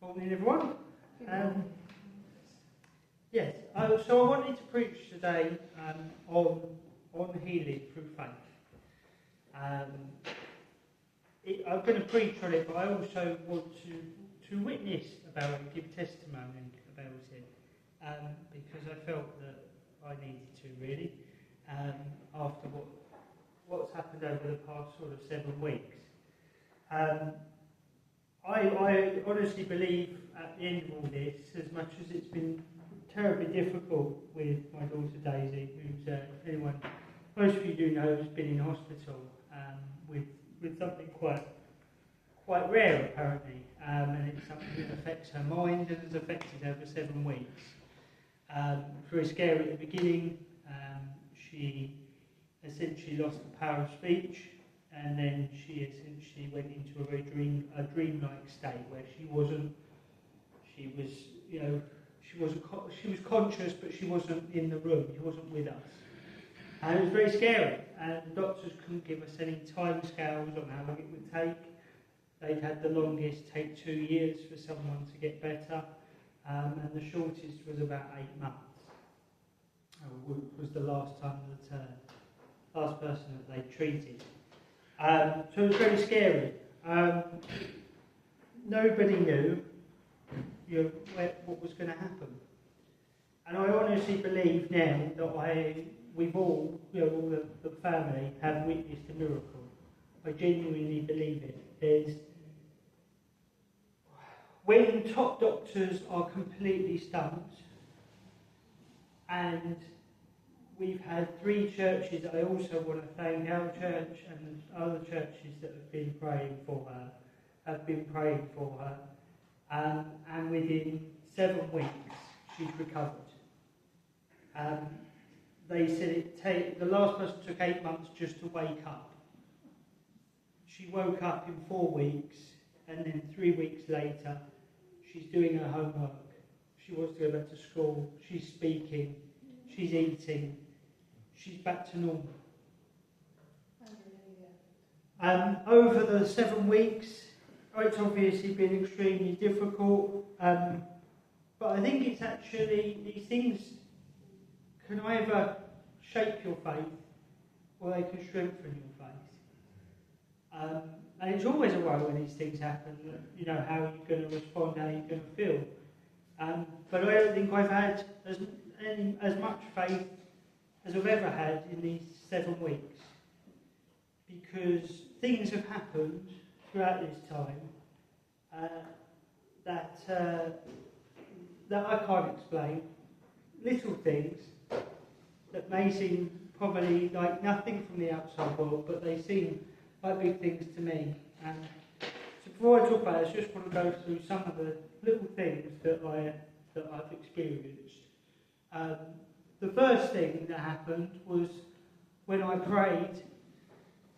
Morning, everyone. Yes, so I wanted to preach today on healing through faith. I'm going to preach on it, but I also want to witness about it, give testimony about it, because I felt that I needed to really, after what's happened over the past sort of 7 weeks. I honestly believe at the end of all this, as much as it's been terribly difficult with my daughter Daisy, who's, if anyone, most of you do know, has been in hospital with something quite rare apparently, and it's something that affects her mind and has affected her for 7 weeks. Very scary at the beginning. She essentially lost the power of speech. And then she essentially went into a very dreamlike state where she was conscious, but she wasn't in the room. She wasn't with us, and it was very scary. And the doctors couldn't give us any time scales on how long it would take. They'd had the longest take 2 years for someone to get better, and the shortest was about 8 months. Was the last last person that they treated. So it was very scary. Nobody knew what was going to happen. And I honestly believe now that we've all, all the family, have witnessed a miracle. I genuinely believe it. When top doctors are completely stumped, and we've had 3 churches. I also want to thank our church and other churches that have been praying for her. And within 7 weeks, she's recovered. They said the last person took 8 months just to wake up. She woke up in 4 weeks, and then 3 weeks later, she's doing her homework. She wants to go back to school. She's speaking. She's eating. She's back to normal. Over the 7 weeks, it's obviously been extremely difficult, but I think it's actually, these things can either shape your faith or they can strengthen your faith. And it's always a worry when these things happen, how you're going to respond, how you're going to feel. But I don't think I've had as much faith as I've ever had in these 7 weeks, because things have happened throughout this time that I can't explain. Little things that may seem probably like nothing from the outside world, but they seem like big things to me. So before I talk about it, I just want to go through some of the little things that I've experienced. The first thing that happened was when I prayed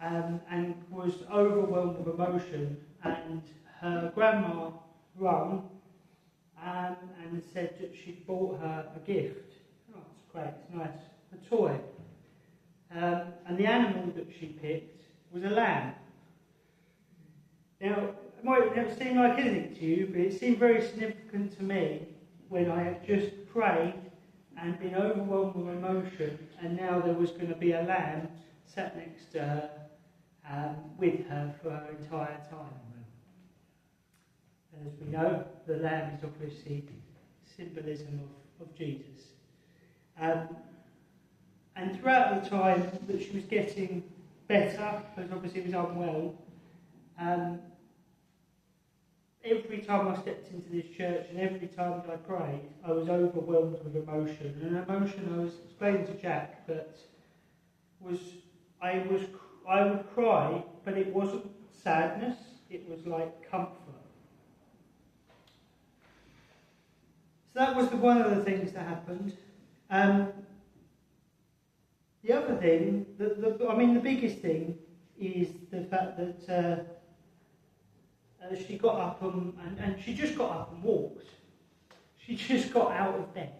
and was overwhelmed with emotion, and her grandma rung and said that she'd bought her a gift. Oh, it's great, it's nice. A toy. And the animal that she picked was a lamb. Now, it might not seem like anything to you, but it seemed very significant to me when I had just prayed and been overwhelmed with emotion, and now there was going to be a lamb sat next to her, with her for her entire time. As we know, the lamb is obviously symbolism of Jesus. And throughout the time that she was getting better, because obviously she was unwell, every time I stepped into this church and every time that I prayed, I was overwhelmed with emotion. And an emotion I was explaining to Jack that I would cry, but it wasn't sadness, it was like comfort. So that was one of the things that happened. The other thing, the biggest thing is the fact that she got up and she just got up and walked. She just got out of bed.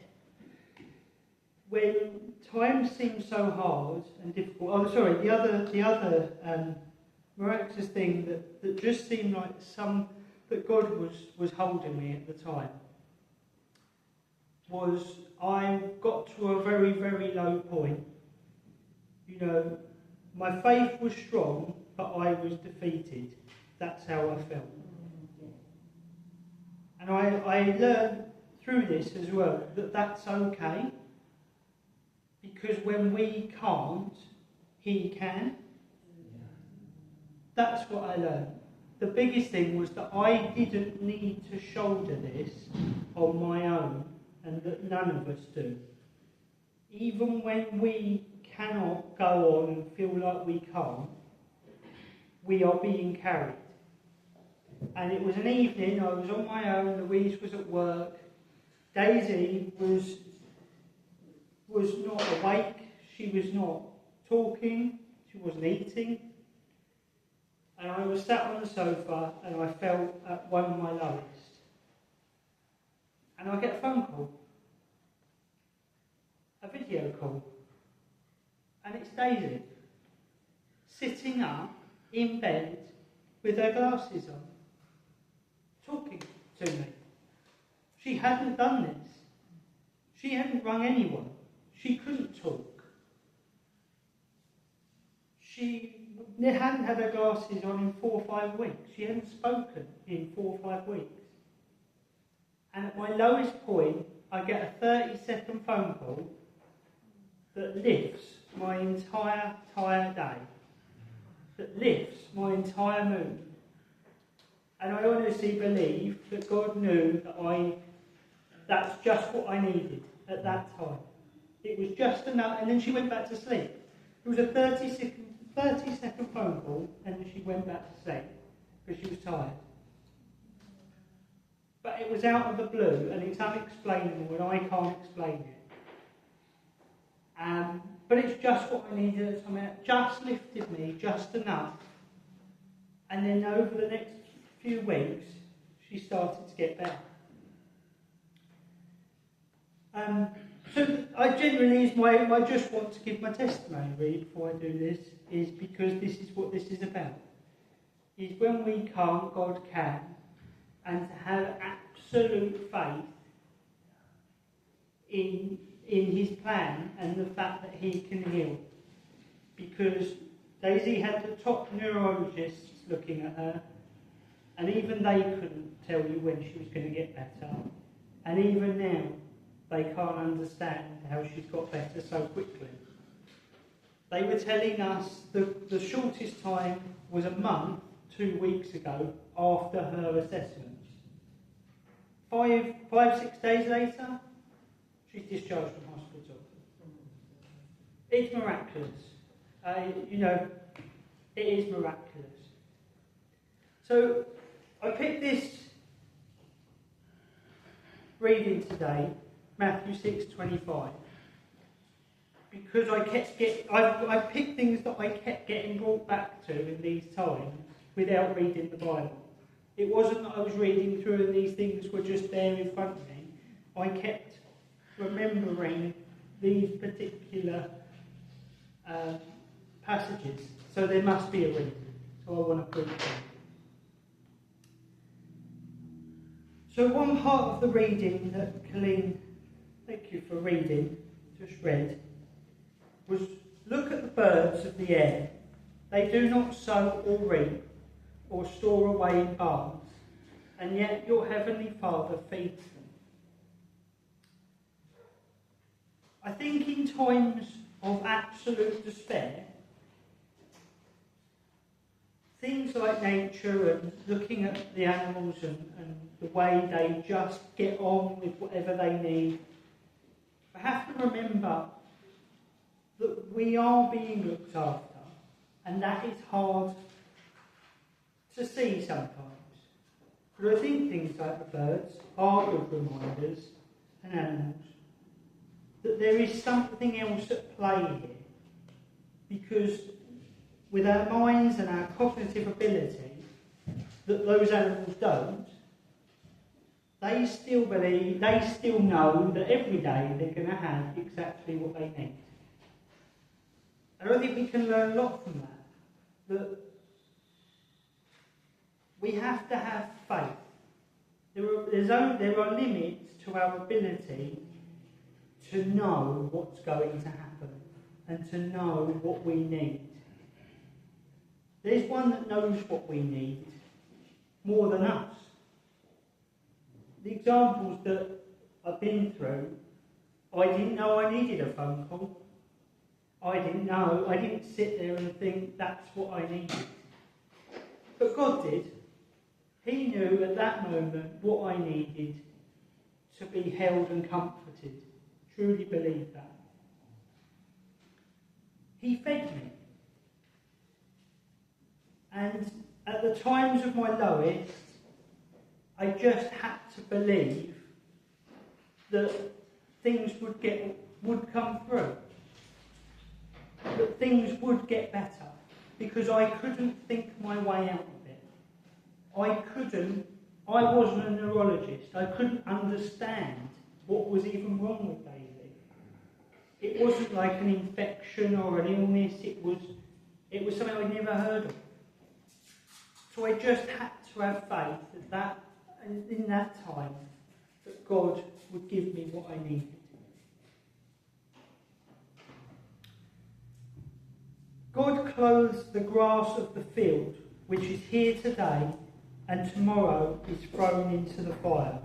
When times seem so hard and difficult, the other miraculous thing that just seemed like that God was holding me at the time was I got to a very, very low point. You know, my faith was strong, but I was defeated. That's how I felt. And I learned through this as well that that's okay, because when we can't, He can. That's what I learned. The biggest thing was that I didn't need to shoulder this on my own, and that none of us do. Even when we cannot go on and feel like we can't, we are being carried. And it was an evening, I was on my own, Louise was at work, Daisy was not awake, she was not talking, she wasn't eating, and I was sat on the sofa and I felt at one of my lowest. And I get a phone call, a video call, and it's Daisy, sitting up in bed with her glasses on, talking to me. She hadn't done this. She hadn't rung anyone. She couldn't talk. She hadn't had her glasses on in 4 or 5 weeks. She hadn't spoken in 4 or 5 weeks. And at my lowest point, I get a 30-second phone call that lifts my entire day, that lifts my entire mood. And I honestly believe that God knew that that's just what I needed at that time. It was just enough, and then she went back to sleep. It was a 30-second phone call, and then she went back to sleep because she was tired. But it was out of the blue, and it's unexplainable, and I can't explain it. But it's just what I needed at the time. It just lifted me just enough. And then over the next few weeks, she started to get better. So I generally, I just want to give my testimony really before I do this, is because this is what this is about. Is when we can't, God can, and to have absolute faith in His plan and the fact that He can heal. Because Daisy had the top neurologists looking at her, and even they couldn't tell you when she was going to get better. And even now, they can't understand how she's got better so quickly. They were telling us the shortest time was a month, 2 weeks ago, after her assessments. 6 days later, she's discharged from hospital. It's miraculous. It is miraculous. So, I picked this reading today, Matthew 6:25, because I picked things that I kept getting brought back to in these times without reading the Bible. It wasn't that I was reading through and these things were just there in front of me. I kept remembering these particular passages, so there must be a reason. So I want to preach them. So one part of the reading that Colleen, thank you for reading, just read, was look at the birds of the air. They do not sow or reap or store away in barns, and yet your heavenly Father feeds them. I think in times of absolute despair, things like nature and looking at the animals and the way they just get on with whatever they need, I have to remember that we are being looked after, and that is hard to see sometimes. But I think things like the birds are good reminders, and animals, that there is something else at play here. Because with our minds and our cognitive ability, that those animals don't, they still believe, they still know that every day they're going to have exactly what they need. And I think we can learn a lot from that. That we have to have faith There are limits to our ability to know what's going to happen and to know what we need. There's one that knows what we need more than us. The examples that I've been through, I didn't know I needed a phone call. I didn't sit there and think that's what I needed. But God did. He knew at that moment what I needed to be held and comforted. Truly believe that. He fed me. And at the times of my lowest, I just had to believe that things would come through. That things would get better. Because I couldn't think my way out of it. I wasn't a neurologist. I couldn't understand what was even wrong with Daisy. It wasn't like an infection or an illness. It was something I'd never heard of. So I just had to have faith that in that time that God would give me what I needed. God clothes the grass of the field, which is here today and tomorrow is thrown into the fire.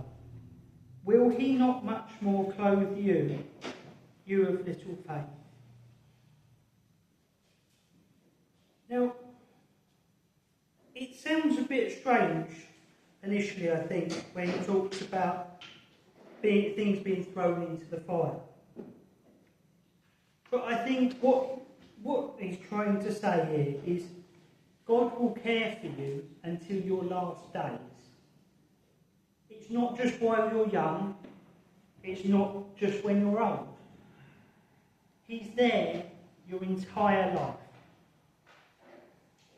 Will he not much more clothe you, you of little faith? Now, it sounds a bit strange initially, I think, when he talks about things being thrown into the fire. But I think what he's trying to say here is God will care for you until your last days. It's not just while you're young. It's not just when you're old. He's there your entire life.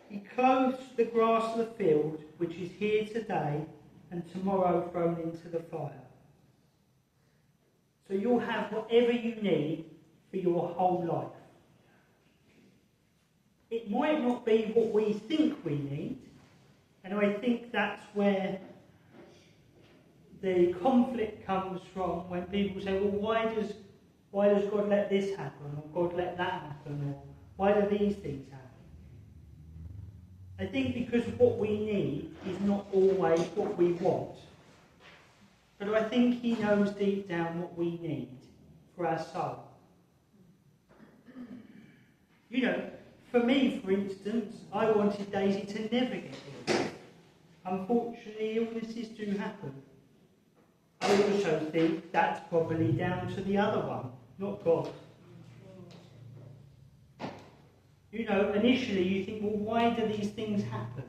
He clothes the grass of the field, which is here today and tomorrow thrown into the fire. So you'll have whatever you need for your whole life. It might not be what we think we need, and I think that's where the conflict comes from when people say, well, why does God let this happen, or God let that happen, or why do these things happen? I think because what we need is not always what we want, but I think he knows deep down what we need for our soul. You know, for me, for instance, I wanted Daisy to never get ill. Unfortunately, illnesses do happen. I also think that's probably down to the other one, not God. You know, initially you think, well, why do these things happen?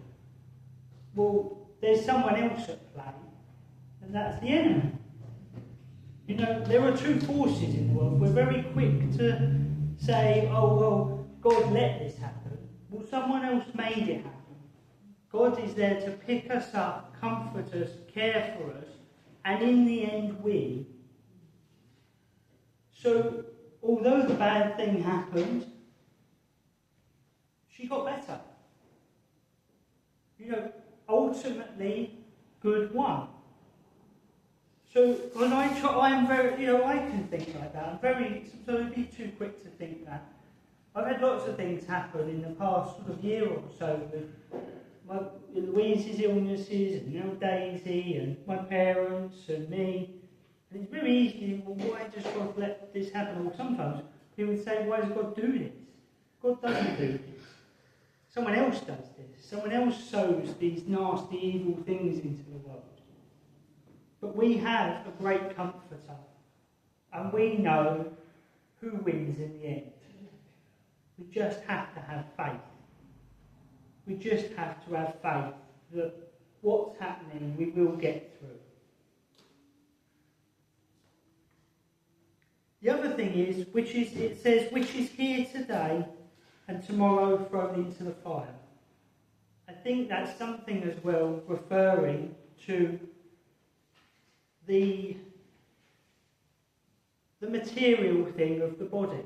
Well, there's someone else at play, and that's the enemy. You know, there are two forces in the world. We're very quick to say, oh, well, God let this happen. Well, someone else made it happen. God is there to pick us up, comfort us, care for us, and in the end win. So, although the bad thing happened, she got better. You know, ultimately, good won. So when I'm very, you know, I can think like that. I'm very, so I'd be too quick to think that. I've had lots of things happen in the past sort of year or so with Louise's illnesses and now Daisy and my parents and me. And it's very easy to think, well, why does God let this happen? Or sometimes people would say, why does God do this? God doesn't do this. Someone else does this. Someone else sows these nasty, evil things into the world. But we have a great comforter. And we know who wins in the end. We just have to have faith. We just have to have faith that what's happening we will get through. The other thing is, it says, which is here today and tomorrow thrown into the fire. I think that's something as well referring to the material thing of the body.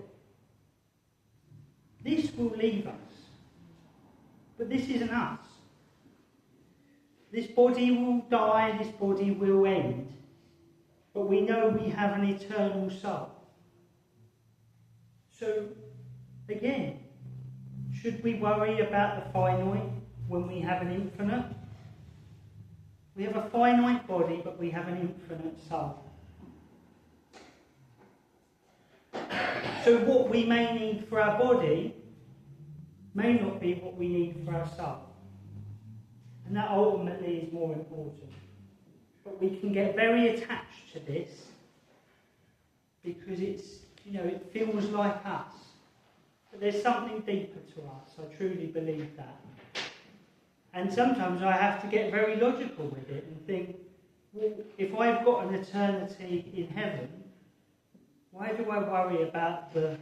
This will leave us, but this isn't us. this body will die, this body will end. But we know we have an eternal soul. So, again, should we worry about the finite when we have an infinite? We have a finite body, but we have an infinite soul. So what we may need for our body may not be what we need for our soul. And that ultimately is more important. But we can get very attached to this because it feels like us. But there's something deeper to us. I truly believe that. And sometimes I have to get very logical with it and think, well, if I've got an eternity in heaven, why do I worry about the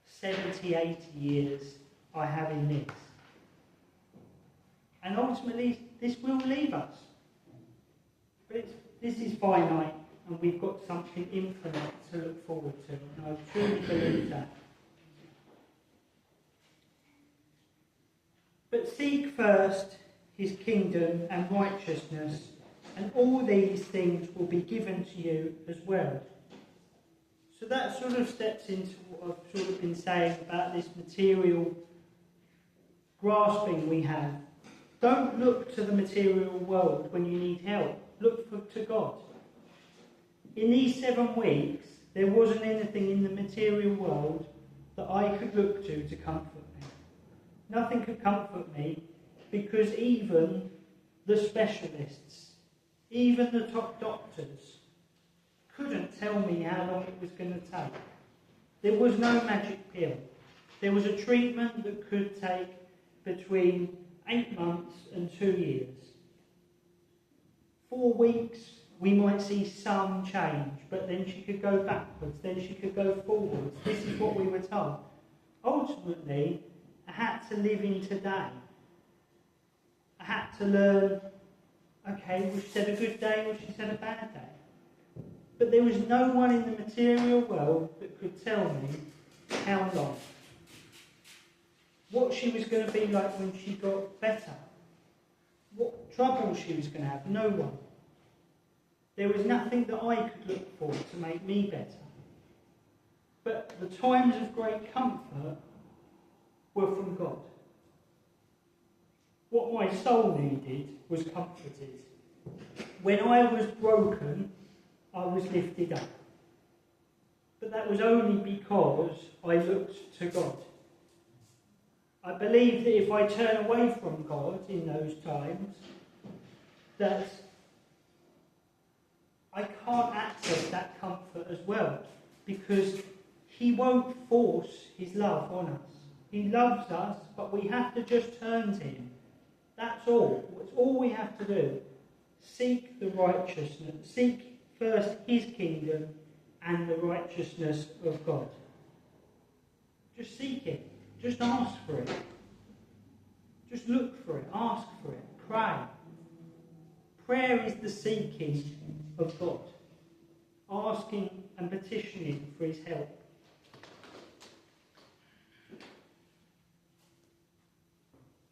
70, 80 years I have in this? And ultimately, this will leave us. But this is finite, and we've got something infinite to look forward to. And I truly believe that. But seek first his kingdom and righteousness, and all these things will be given to you as well. So that sort of steps into what I've sort of been saying about this material grasping we have. Don't look to the material world when you need help. Look to God. In these 7 weeks, there wasn't anything in the material world that I could look to comfort me. Nothing could comfort me because even the specialists, even the top doctors, couldn't tell me how long it was going to take. There was no magic pill. There was a treatment that could take between 8 months and 2 years. 4 weeks, we might see some change, but then she could go backwards, then she could go forwards. This is what we were told. Ultimately, I had to live in today. I had to learn, okay, was she said a good day or she said a bad day? But there was no one in the material world that could tell me how long. What she was going to be like when she got better. What trouble she was going to have. No one. There was nothing that I could look for to make me better. But the times of great comfort were from God. What my soul needed was comforted. When I was broken, I was lifted up. But that was only because I looked to God. I believe that if I turn away from God in those times, that I can't access that comfort as well, because he won't force his love on us. He loves us, but we have to just turn to him. That's all. It's all we have to do. Seek the righteousness. Seek first his kingdom and the righteousness of God. Just seek it. Just ask for it. Just look for it. Ask for it. Pray. Prayer is the seeking of God. Asking and petitioning for his help.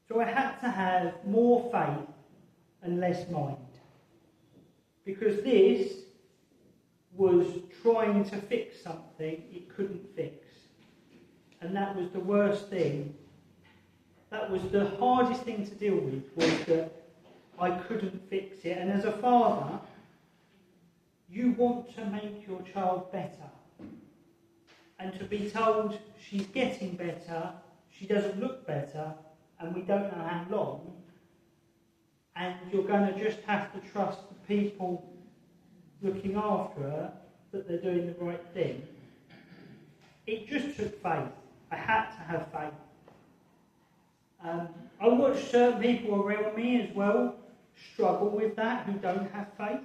So I had to have more faith and less mind. Because this was trying to fix something it couldn't fix. And that was the worst thing. That was the hardest thing to deal with, was that I couldn't fix it. And as a father, you want to make your child better. And to be told she's getting better, she doesn't look better, and we don't know how long, and you're going to just have to trust the people looking after her that they're doing the right thing. It just took faith. I had to have faith. I watched certain people around me as well struggle with that, who don't have faith,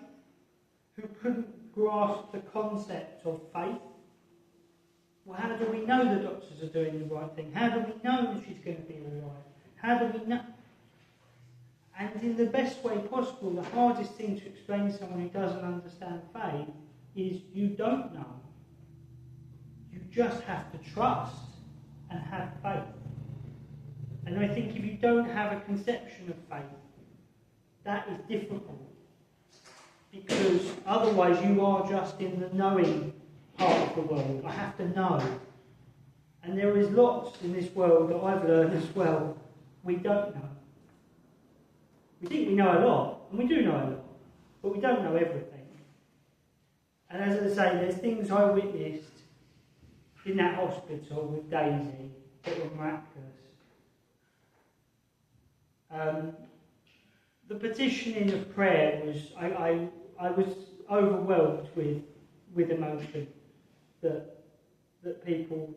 who couldn't grasp the concept of faith. Well, how do we know the doctors are doing the right thing? How do we know that she's going to be all right? How do we know? And in the best way possible, the hardest thing to explain to someone who doesn't understand faith is you don't know. You just have to trust and have faith. And I think if you don't have a conception of faith, that is difficult, because otherwise you are just in the knowing part of the world. I have to know. And there is lots in this world that I've learned as well, we don't know. We think we know a lot, and we do know a lot, but we don't know everything. And as I say, there's things I witnessed in that hospital with Daisy that were miraculous. The petitioning of prayer was, I was overwhelmed with emotion that people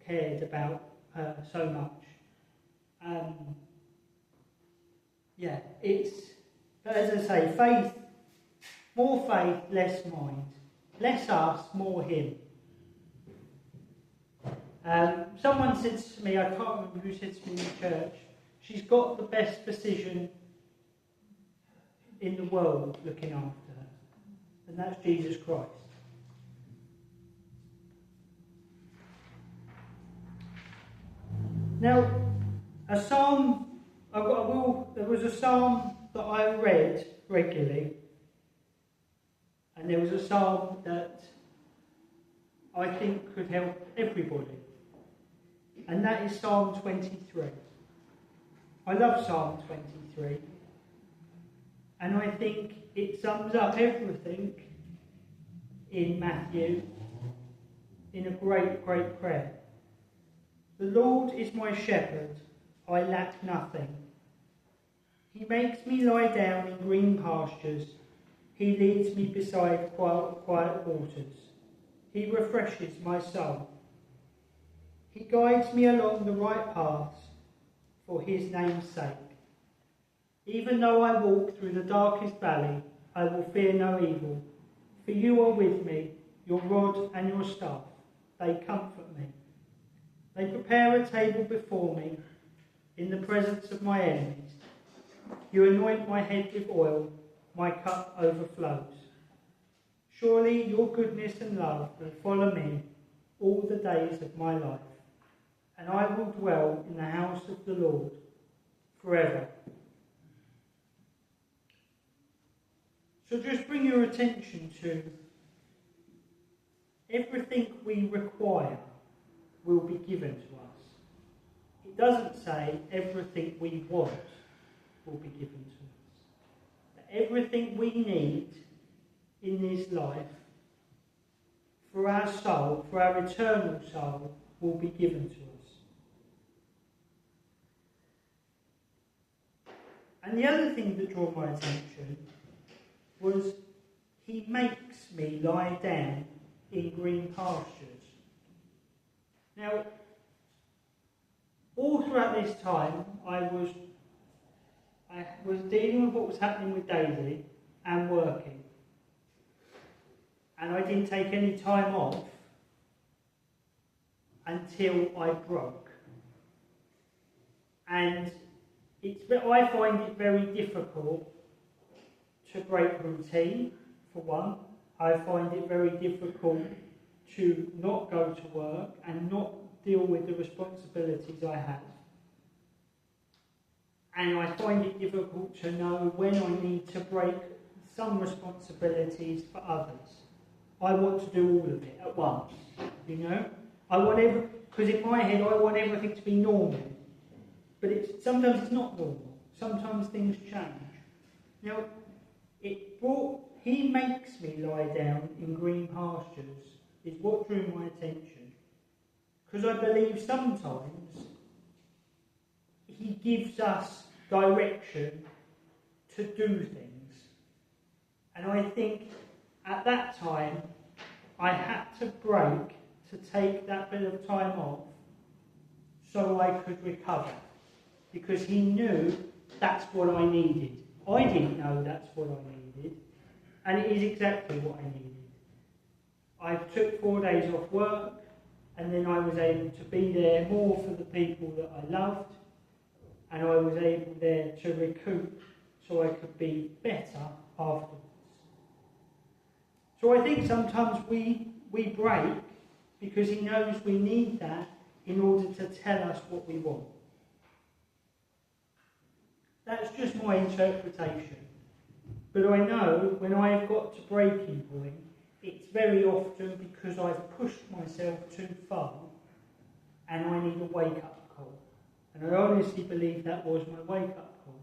cared about her so much. But as I say, faith, more faith, less mind. Less us, more him. Someone said to me, I can't remember who said to me in the church, she's got the best physician in the world looking after her, and that's Jesus Christ. Now, a psalm, there was a psalm that I read regularly, and there was a psalm that I think could help everybody, and that is Psalm 23. I love Psalm 23, and I think it sums up everything in Matthew in a great, great prayer. The Lord is my shepherd, I lack nothing. He makes me lie down in green pastures. He leads me beside quiet waters. He refreshes my soul. He guides me along the right paths for his name's sake. Even though I walk through the darkest valley, I will fear no evil. For you are with me, your rod and your staff, they comfort me. They prepare a table before me in the presence of my enemies. You anoint my head with oil, my cup overflows. Surely your goodness and love will follow me all the days of my life, and I will dwell in the house of the Lord forever. So just bring your attention to everything we require will be given to us. It doesn't say everything we want will be given to us. That everything we need in this life for our soul, for our eternal soul, will be given to us. And the other thing that drew my attention was he makes me lie down in green pastures. Now, all throughout this time, I was dealing with what was happening with Daisy and working. And I didn't take any time off until I broke. And I find it very difficult to break routine, for one. I find it very difficult to not go to work and not deal with the responsibilities I have. And I find it difficult to know when I need to break some responsibilities for others. I want to do all of it at once, you know? Because in my head I want everything to be normal. But sometimes it's not normal. Sometimes things change. Now, he makes me lie down in green pastures is what drew my attention. Because I believe sometimes he gives us direction to do things. And I think at that time I had to break to take that bit of time off so I could recover. Because he knew that's what I needed. I didn't know that's what I needed. And it is exactly what I needed. I took 4 days off work, and then I was able to be there more for the people that I loved, and I was able there to recoup so I could be better afterwards. So I think sometimes we break because he knows we need that in order to tell us what we want. That's just my interpretation. But I know when I've got to breaking point, it's very often because I've pushed myself too far and I need a wake-up call. And I honestly believe that was my wake-up call.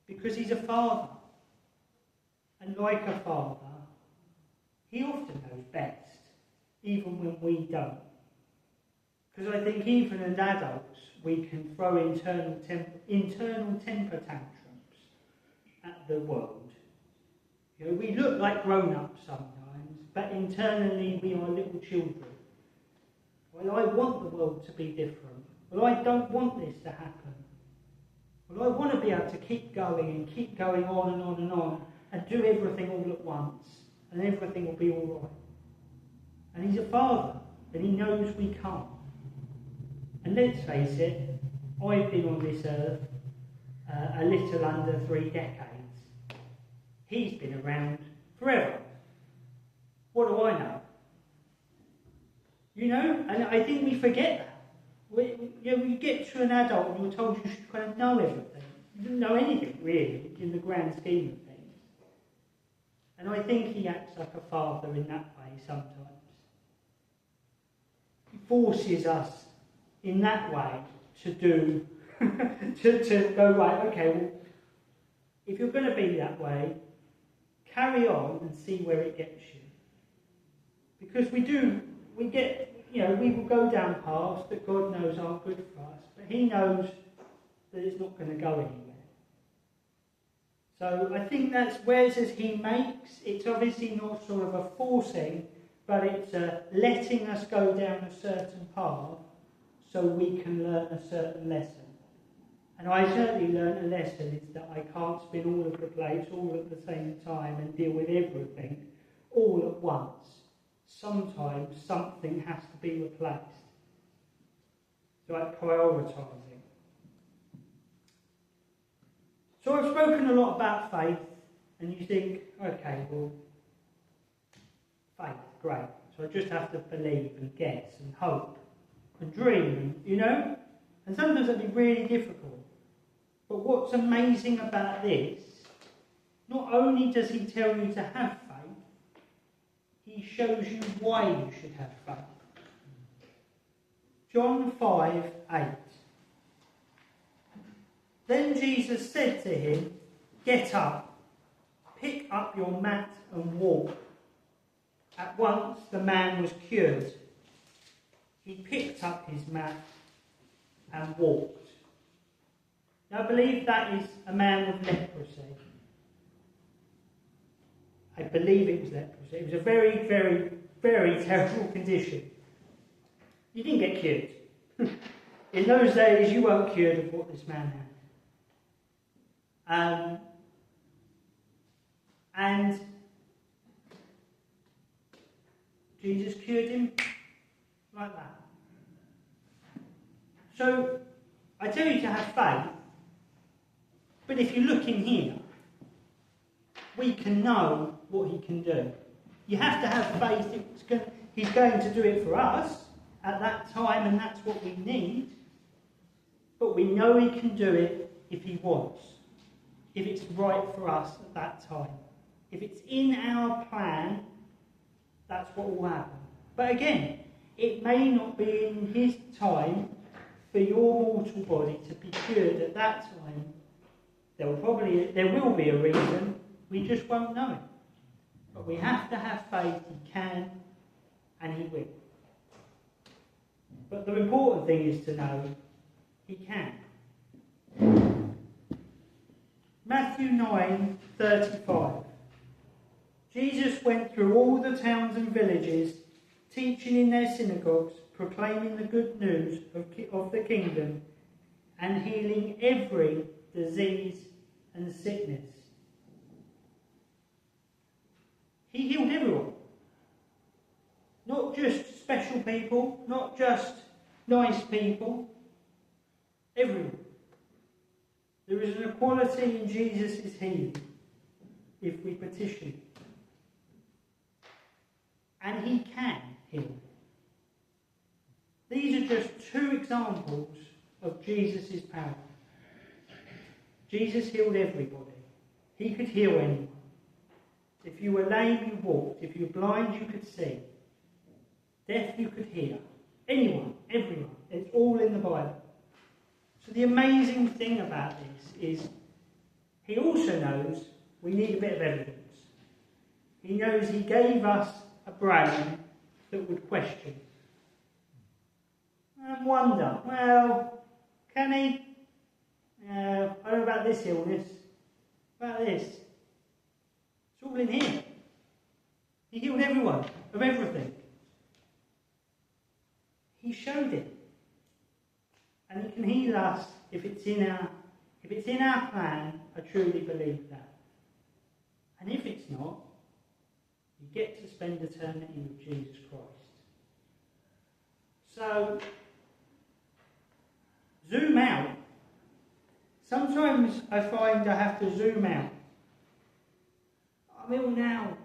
Because he's a father. And like a father, he often knows best, even when we don't. Because I think even as adults, we can throw internal temper tantrums at the world. You know, we look like grown-ups sometimes, but internally we are little children. Well, I want the world to be different. Well, I don't want this to happen. Well, I want to be able to keep going and keep going on and on and on and do everything all at once, and everything will be all right. And he's a father, and he knows we can't. And let's face it, I've been on this earth a little under 3 decades. He's been around forever. What do I know? You know, and I think we forget that. You get to an adult and you're told you should kind of know everything. You don't know anything, really, in the grand scheme of things. And I think he acts like a father in that way sometimes. He forces us in that way to do, to go, right, okay, well, if you're going to be that way, carry on and see where it gets you. Because we will go down paths that God knows aren't good for us, but he knows that it's not going to go anywhere. So I think that's where it says he makes, it's obviously not sort of a forcing, but it's a letting us go down a certain path so we can learn a certain lesson. And I certainly learned a lesson is that I can't spin all over the place all at the same time and deal with everything all at once. Sometimes something has to be replaced. So like prioritising. So I've spoken a lot about faith, and you think, okay, well, faith, great. So I just have to believe and guess and hope and dream, and, and sometimes that'd be really difficult. But what's amazing about this, not only does he tell you to have faith, he shows you why you should have faith. John 5:8. Then Jesus said to him, "Get up, pick up your mat and walk." At once the man was cured. He picked up his mat and walked. Now I believe that is a man with leprosy. I believe it was leprosy. It was a very, very, very terrible condition. You didn't get cured. In those days, you weren't cured of what this man had. And Jesus cured him like that. So, I tell you to have faith, but if you look in here, we can know what he can do. You have to have faith. He's going to do it for us at that time, and that's what we need. But we know he can do it if he wants, if it's right for us at that time. If it's in our plan, that's what will happen. But again, it may not be in his time for your mortal body to be cured at that time. There will be a reason, we just won't know it. But we have to have faith he can and he will. But the important thing is to know he can. Matthew 9:35. Jesus went through all the towns and villages, teaching in their synagogues, proclaiming the good news of the kingdom, and healing every disease and sickness. He healed everyone. Not just special people, not just nice people. Everyone. There is an equality in Jesus' healing if we petition. And he can heal. These are just two examples of Jesus' power. Jesus healed everybody. He could heal anyone. If you were lame, you walked. If you were blind, you could see. Deaf, you could hear. Anyone, everyone. It's all in the Bible. So the amazing thing about this is he also knows we need a bit of evidence. He knows he gave us a brain that would question and wonder, well, can he? I don't know about this illness. About this. It's all in here. He healed everyone of everything. He showed it. And he can heal us if it's in our plan. I truly believe that. And if it's not, you get to spend eternity with Jesus Christ. So, zoom out. Sometimes I find I have to zoom out. I'm ill now.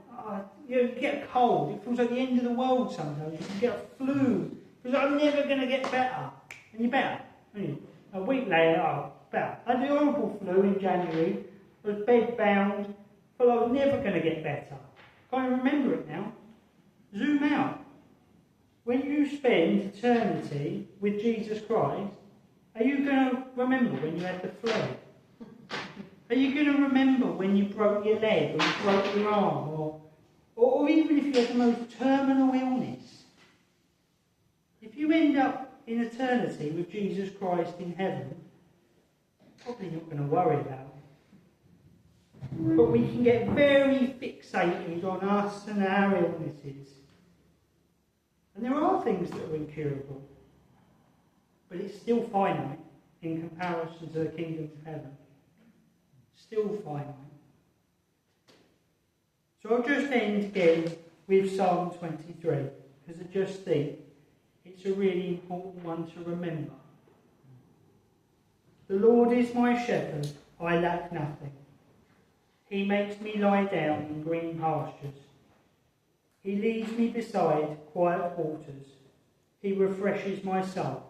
You get a cold. It feels like the end of the world sometimes. You can get a flu. Because I'm never going to get better. And you're better. A week later, better. I had the horrible flu in January. I was bed-bound. But I was never going to get better. Can't even remember it now. Zoom out. When you spend eternity with Jesus Christ, are you going to remember when you had the flu? Are you going to remember when you broke your leg or you broke your arm? Or even if you had the most terminal illness? If you end up in eternity with Jesus Christ in heaven, probably not going to worry about it. But we can get very fixated on us and our illnesses. And there are things that are incurable. But it's still finite in comparison to the kingdom of heaven. Still finite. So I'll just end again with Psalm 23, because I just think it's a really important one to remember. The Lord is my shepherd, I lack nothing. He makes me lie down in green pastures. He leads me beside quiet waters. He refreshes my soul.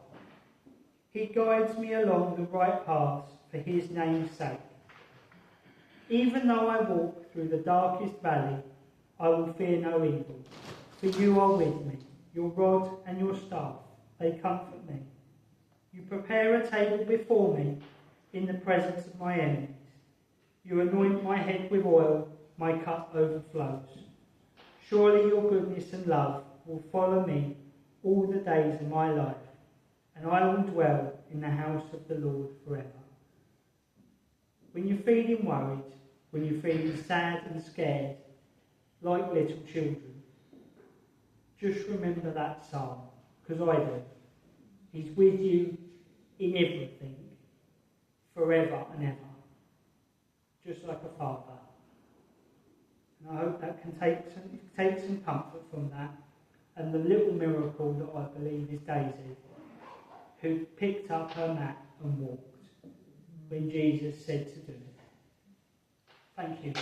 He guides me along the right paths for his name's sake. Even though I walk through the darkest valley, I will fear no evil, for you are with me. Your rod and your staff, they comfort me. You prepare a table before me in the presence of my enemies. You anoint my head with oil, my cup overflows. Surely your goodness and love will follow me all the days of my life, and I will dwell in the house of the Lord forever. When you're feeling worried, when you're feeling sad and scared, like little children, just remember that psalm, because I do. He's with you in everything, forever and ever, just like a father. And I hope that can take some comfort from that. And the little miracle that I believe is Daisy, who picked up her mat and walked when Jesus said to do it. Thank you.